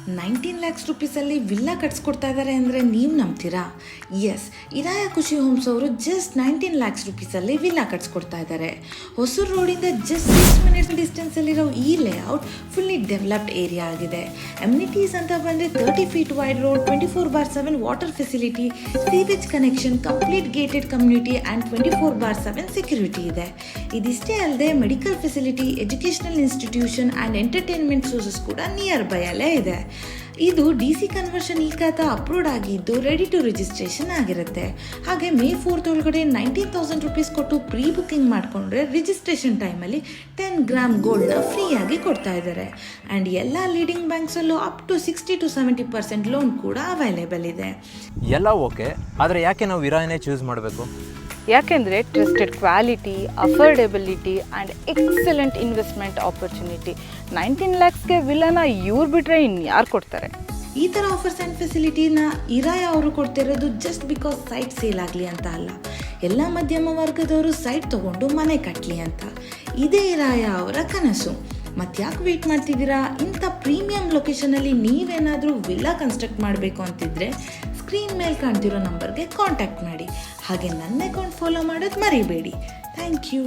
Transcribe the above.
19 lakhs ರುಪೀಸಲ್ಲಿ villa ಕಟ್ಸ್ಕೊಡ್ತಾ ಇದ್ದಾರೆ ಅಂದರೆ ನೀವು ನಂಬ್ತೀರಾ? ಎಸ್, ಇರಾಯ ಖುಷಿ ಹೋಮ್ಸ್ ಅವರು ಜಸ್ಟ್ 19 ಲ್ಯಾಕ್ಸ್ ರುಪೀಸಲ್ಲಿ ವಿಲ್ಲಾ ಕಟ್ಸ್ಕೊಡ್ತಾ ಇದ್ದಾರೆ. ಹೊಸೂರು ರೋಡಿಂದ ಜಸ್ಟ್ 6 ಮಿನಿಟ್ಸ್ ಡಿಸ್ಟೆನ್ಸಲ್ಲಿರೋ ಈ ಲೇಔಟ್ ಫುಲ್ಲಿ ಡೆವಲಪ್ಡ್ ಏರಿಯಾ ಆಗಿದೆ. ಎಮ್ಯುನಿಟೀಸ್ ಅಂತ ಬಂದರೆ 30 feet wide road, 24/7 water facility, sewage connection, complete gated community and 24/7 security ಇದೆ. ಇದಿಷ್ಟೇ ಅಲ್ಲದೆ medical facility, educational institution and entertainment sources ಕೂಡ ನಿಯರ್ ಬೈ ಅಲ್ಲೇ ಇದೆ. ಇದು DC ಕನ್ವರ್ಷನ್ ಈ ಖಾತಾ ಅಪ್ರೂವ್ಡ್ ಆಗಿದ್ದು ರೆಡಿ ಟು ರಿಜಿಸ್ಟ್ರೇಷನ್ ಆಗಿರುತ್ತೆ. ಹಾಗೆ May 4th ಒಳಗಡೆ 19,000 ರುಪೀಸ್ ಕೊಟ್ಟು ಪ್ರೀ ಬುಕ್ಕಿಂಗ್ ಮಾಡಿಕೊಂಡ್ರೆ ರಿಜಿಸ್ಟ್ರೇಷನ್ ಟೈಮಲ್ಲಿ 10 ಗ್ರಾಮ್ ಗೋಲ್ಡ್ನ ಫ್ರೀಯಾಗಿ ಕೊಡ್ತಾ ಇದ್ದಾರೆ. ಆ್ಯಂಡ್ ಎಲ್ಲ ಲೀಡಿಂಗ್ ಬ್ಯಾಂಕ್ಸಲ್ಲೂ ಅಪ್ ಟು 60 to 70% ಲೋನ್ ಕೂಡ ಅವೈಲೇಬಲ್ ಇದೆ. ಎಲ್ಲ ಓಕೆ, ಆದರೆ ಯಾಕೆ ನಾವು ವಿರಾಯನೇ ಚೂಸ್ ಮಾಡಬೇಕು? ಯಾಕೆಂದರೆ trusted quality, affordability and excellent investment opportunity. 19 ಲ್ಯಾಕ್ಸ್ಗೆ ವಿಲ್ಲನ ಇವ್ರು ಬಿಟ್ಟರೆ ಇನ್ಯಾರು ಕೊಡ್ತಾರೆ? ಈ ಥರ ಆಫರ್ಸ್ ಆ್ಯಂಡ್ ಫೆಸಿಲಿಟಿನ ಇರಾಯ ಅವರು ಕೊಡ್ತಿರೋದು ಜಸ್ಟ್ ಬಿಕಾಸ್ ಸೈಟ್ ಸೇಲ್ ಆಗಲಿ ಅಂತ ಅಲ್ಲ, ಎಲ್ಲ ಮಧ್ಯಮ ವರ್ಗದವರು ಸೈಟ್ ತೊಗೊಂಡು ಮನೆ ಕಟ್ಟಲಿ ಅಂತ. ಇದೇ ಇರಾಯ ಅವರ ಕನಸು. ಮತ್ತು ಯಾಕೆ ವೆಯ್ಟ್ ಮಾಡ್ತಿದ್ದೀರಾ? ಇಂಥ ಪ್ರೀಮಿಯಂ ಲೊಕೇಶನಲ್ಲಿ ನೀವೇನಾದರೂ ವಿಲ್ಲಾ ಕನ್ಸ್ಟ್ರಕ್ಟ್ ಮಾಡಬೇಕು ಅಂತಿದ್ರೆ ಸ್ಕ್ರೀನ್ ಮೇಲೆ ಕಾಣ್ತಿರೋ ನಂಬರ್ಗೆ ಕಾಂಟ್ಯಾಕ್ಟ್ ಮಾಡಿ. ಹಾಗೆ ನನ್ನ ಅಕೌಂಟ್ ಫಾಲೋ ಮಾಡೋದು ಮರಿಬೇಡಿ. Thank you.